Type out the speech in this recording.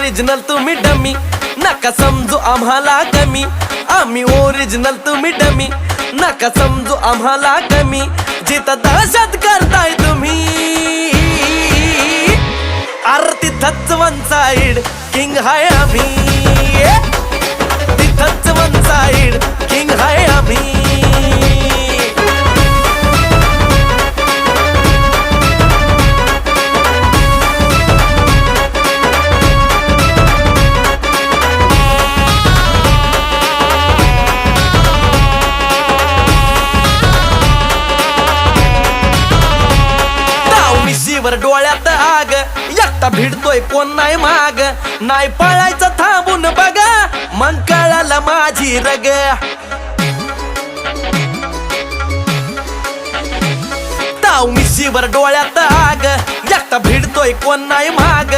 Original तुम्ही dummy, नका समजू आम्हाला कमी. आम्ही ओरिजिनल तुम्ही डमी, नका समजू आम्हाला कमी. जिथं दहशत करताय तुम्ही, अरे तिथंच वन साइड किंग हाय आम्ही. तिथंच वन साइड किंग हाय आम्ही. वर डोळ्यात आग, एकटा भिडतोय कोण नाही माग. नाही पळायचं थांबून बघा, मग कळालं माझी रग. ताव मिशीवर डोळ्यात आग, एकटा भिडतोय कोण नाही माग.